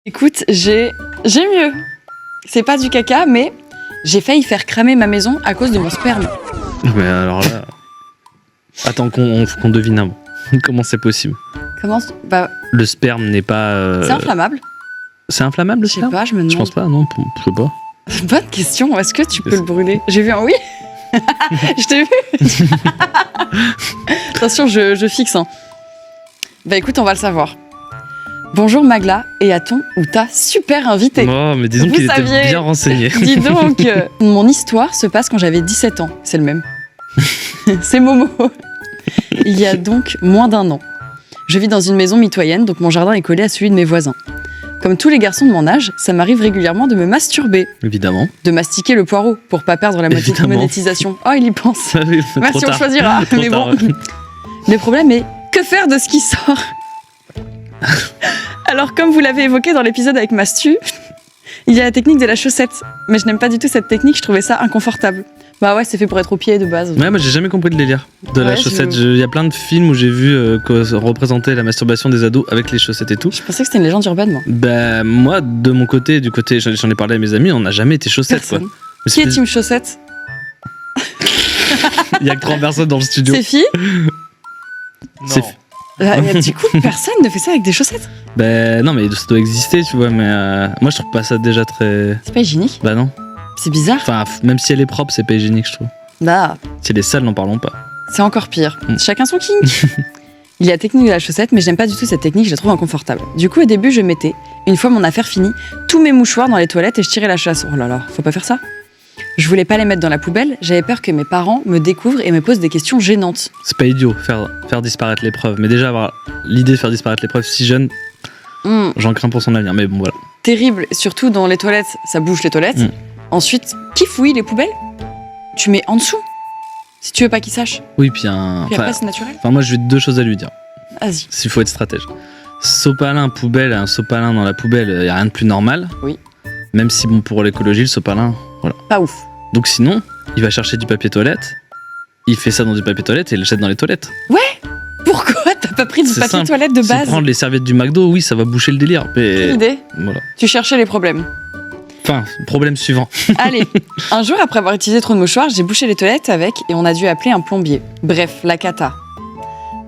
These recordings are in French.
Écoute, j'ai mieux. C'est pas du caca, mais j'ai failli faire cramer ma maison à cause de mon sperme. Mais alors là... Attends qu'on devine un. Comment c'est possible? Comment Bah, Le sperme n'est pas... c'est inflammable. C'est inflammable le Je sais sperme? pas, je me demande. Je pense pas, non, je sais pas. Bonne question, est-ce que tu peux le brûler? J'ai vu un oui. Je t'ai vu. Attention, je fixe. Hein. Bah écoute, on va le savoir. Bonjour Magla et à ton ou ta super invité. Oh, mais disons Vous qu'il était saviez. bien renseigné. Dis donc, mon histoire se passe quand j'avais 17 ans. C'est le même. C'est Momo. Il y a donc moins d'un an. Je vis dans une maison mitoyenne, donc mon jardin est collé à celui de mes voisins. Comme tous les garçons de mon âge, ça m'arrive régulièrement de me masturber, Évidemment. de mastiquer le poireau pour pas perdre la Évidemment. monétisation. Oh, il y pense. Trop Merci, on tard. choisira. Trop Mais tard, bon, ouais. le problème est, que faire de ce qui sort? Alors, comme vous l'avez évoqué dans l'épisode avec Mastu, il y a la technique de la chaussette. Mais je n'aime pas du tout cette technique, je trouvais ça inconfortable. Bah ouais, c'est fait pour être au pied de base. Ouais, moi j'ai jamais compris le délire de la Ouais, chaussette. Il y a plein de films où j'ai vu représenter la masturbation des ados avec les chaussettes et tout. Je pensais que c'était une légende urbaine, moi. Bah, moi, de mon côté, j'en ai parlé à mes amis, on n'a jamais été chaussettes, Personne. quoi. Mais Qui est team chaussette? Il y a que 3 personnes dans le studio. C'est filles? C'est- Du coup, personne ne fait ça avec des chaussettes. Bah, non, mais ça doit exister, tu vois, mais moi je trouve pas ça déjà très. C'est pas hygiénique. Bah, non. C'est bizarre. Enfin, même si elle est propre, c'est pas hygiénique, je trouve. Bah, Si elle est sale, n'en parlons pas. c'est encore pire. Mm. Chacun son king. Il y a la technique de la chaussette, mais j'aime pas du tout cette technique, je la trouve inconfortable. Du coup, au début, je mettais, une fois mon affaire finie, tous mes mouchoirs dans les toilettes et je tirais la chasse. Oh là là, faut pas faire ça. Je voulais pas les mettre dans la poubelle, j'avais peur que mes parents me découvrent et me posent des questions gênantes. C'est pas idiot, faire disparaître l'épreuve. Mais déjà, avoir l'idée de faire disparaître l'épreuve si jeune, j'en crains pour son avenir. Mais bon, voilà. Terrible, surtout dans les toilettes, ça bouge les toilettes. Mm. Ensuite, qui fouille les poubelles? Tu mets en dessous, si tu veux pas qu'ils sachent. Oui, puis un. Puis après, c'est naturel. Enfin, moi, j'ai 2 choses à lui dire. Vas-y. S'il faut être stratège. Sopalin, poubelle, un sopalin dans la poubelle, y a rien de plus normal. Oui. Même si, bon, pour l'écologie, le sopalin, voilà. Pas ouf. Donc sinon, il va chercher du papier toilette, il fait ça dans du papier toilette et il le jette dans les toilettes. Pourquoi t'as pas pris du C'est papier simple. toilette de Si base? prendre les serviettes du McDo, oui, ça va boucher le délire. Quelle Mais idée. voilà. Tu cherchais les problèmes. Enfin, problème suivant. Allez, un jour après avoir utilisé trop de mouchoirs, j'ai bouché les toilettes avec et on a dû appeler un plombier. Bref, la cata.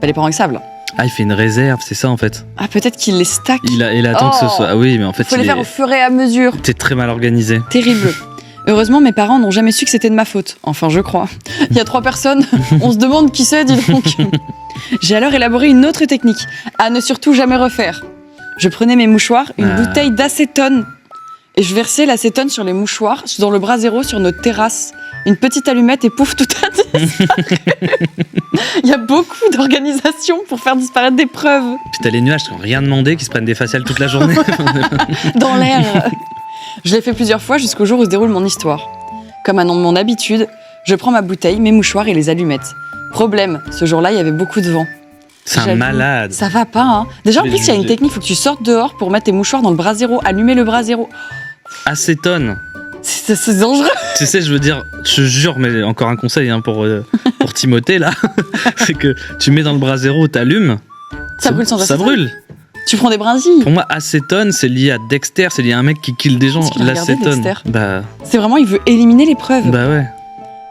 Pas les parents ils savent là. Ah, il fait une réserve, c'est ça en fait. Ah, peut-être qu'il les stack. Il attend que ce Oh. soit. Ah oui, mais en fait, Faut les faire au fur et à mesure. T'es très mal organisé. Terrible. Heureusement, mes parents n'ont jamais su que c'était de ma faute. Enfin, je crois. Il y a 3 personnes, on se demande qui c'est, dis donc. J'ai alors élaboré une autre technique, à ne surtout jamais refaire. Je prenais mes mouchoirs, une Ah. bouteille d'acétone, et je versais l'acétone sur les mouchoirs, dans le brasero sur notre terrasse. Une petite allumette et pouf, tout a disparu. Il y a beaucoup d'organisation pour faire disparaître des preuves Puis t'as les nuages qui n'ont rien demandé, qui se prennent des faciales toute la journée. dans l'air. Je l'ai fait plusieurs fois jusqu'au jour où se déroule mon histoire. Comme à mon habitude, je prends ma bouteille, mes mouchoirs et les allumettes. Problème, ce jour-là, il y avait beaucoup de vent. C'est un J'avoue. malade. Ça va pas, hein. Déjà, en Je plus, vais il y a une juger. technique, faut que tu sortes dehors pour mettre tes mouchoirs dans le brasero, allumer le brasero. Acétone. C'est dangereux. Tu sais, je veux dire, je jure, mais encore un conseil hein, pour Timothée là, c'est que tu mets dans le brasero, t'allumes. Ça brûle sans Ça acétone. brûle. Tu prends des brindilles. Pour moi, acétone, c'est lié à Dexter, c'est lié à un mec qui kill des gens. Est-ce qu'il a regardé L'acétone. Dexter Bah, C'est vraiment, il veut éliminer les preuves. bah ouais.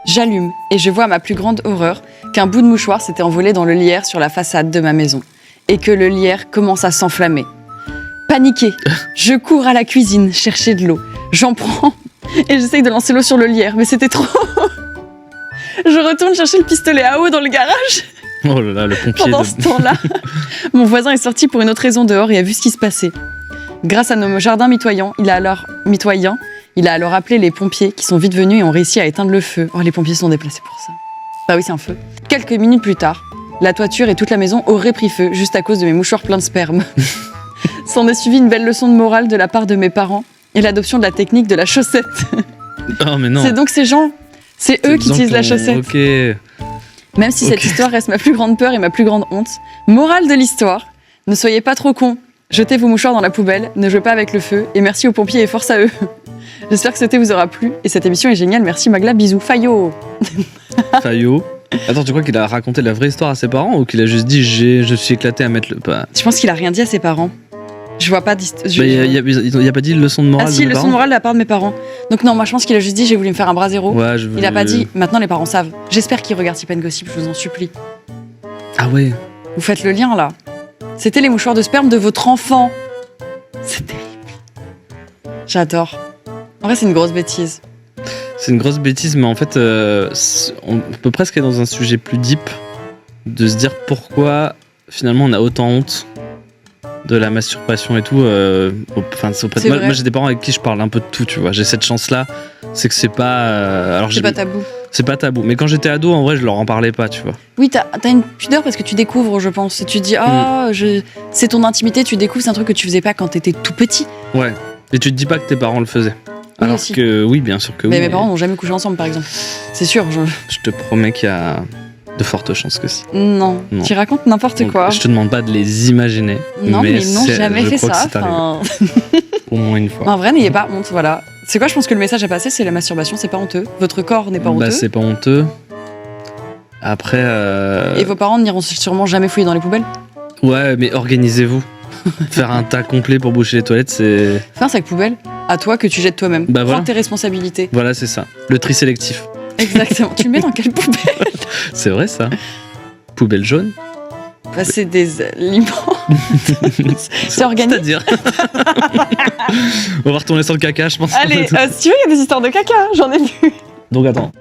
J'allume et je vois à ma plus grande horreur qu'un bout de mouchoir s'était envolé dans le lierre sur la façade de ma maison et que le lierre commence à s'enflammer. Paniquée, je cours à la cuisine chercher de l'eau. J'en prends et j'essaye de lancer l'eau sur le lierre, mais c'était trop. Je retourne chercher le pistolet à eau dans le garage. Oh là là, le pompier. Pendant ce temps-là, mon voisin est sorti pour une autre raison dehors et a vu ce qui se passait. Grâce à nos jardins mitoyens, il a alors appelé les pompiers qui sont vite venus et ont réussi à éteindre le feu. Oh, les pompiers sont déplacés pour ça. Bah oui, c'est un feu. Quelques minutes plus tard, la toiture et toute la maison auraient pris feu juste à cause de mes mouchoirs pleins de sperme. S'en est suivi une belle leçon de morale de la part de mes parents et l'adoption de la technique de la chaussette. Oh mais non. C'est donc ces gens, c'est eux qui utilisent la chaussette. Ok. Même si cette Ok. histoire reste ma plus grande peur et ma plus grande honte, morale de l'histoire, ne soyez pas trop cons. Jetez vos mouchoirs dans la poubelle, ne jouez pas avec le feu, et merci aux pompiers et force à eux. J'espère que ce thé vous aura plu, et cette émission est géniale, merci Magla, bisous, Fayot. Fayot. Attends, tu crois qu'il a raconté la vraie histoire à ses parents ou qu'il a juste dit je suis éclaté à mettre le pas? Je pense qu'il a rien dit à ses parents. Je vois pas. Il y a pas dit leçon de morale Ah si, de vos leçon de parents morale de la part de mes parents. Donc non, moi je pense qu'il a juste dit j'ai voulu me faire un bras zéro. Ouais, Il a pas dit maintenant les parents savent. J'espère qu'ils regardent Sip & Gossip, je vous en supplie. Ah ouais. Vous faites le lien là. C'était les mouchoirs de sperme de votre enfant. C'est terrible. J'adore. En vrai, c'est une grosse bêtise. C'est une grosse bêtise, mais en fait, on peut presque être dans un sujet plus deep, de se dire pourquoi finalement on a autant honte de la masturbation et tout. Enfin, moi j'ai des parents avec qui je parle un peu de tout, tu vois. J'ai cette chance-là, c'est que c'est pas. C'est pas tabou. C'est pas tabou. Mais quand j'étais ado, en vrai, je leur en parlais pas, tu vois. Oui, t'as une pudeur parce que tu découvres, je pense. Et tu te dis, c'est ton intimité, tu découvres, c'est un truc que tu faisais pas quand t'étais tout petit. Ouais. Et tu te dis pas que tes parents le faisaient. Oui, Alors aussi. que, oui, bien sûr que oui. Mais mes parents n'ont jamais couché ensemble, par exemple. C'est sûr. Je te promets qu'il y a de fortes chances que si. Non. Tu racontes n'importe Donc, quoi. Je te demande pas de les imaginer. Non, mais ils n'ont jamais fait ça. Au moins une fois. En vrai, n'ayez pas honte, voilà. C'est quoi, je pense que le message à passer, c'est la masturbation, c'est pas honteux. Votre corps n'est pas honteux. Bah, c'est pas honteux. Après. Et vos parents n'iront sûrement jamais fouiller dans les poubelles. Ouais, mais organisez-vous. Faire un tas complet pour boucher les toilettes, c'est. Fais un sac poubelle à toi que tu jettes toi-même. Bah, Prends voilà. tes responsabilités. Voilà, c'est ça. Le tri sélectif. Exactement. Tu le mets dans quelle poubelle? C'est vrai, ça. Poubelle jaune. Bah, c'est des aliments. C'est organique. C'est-à-dire. On va retourner sur le caca, je pense. Allez, si tu veux, il y a des histoires de caca, j'en ai vu. Donc attends.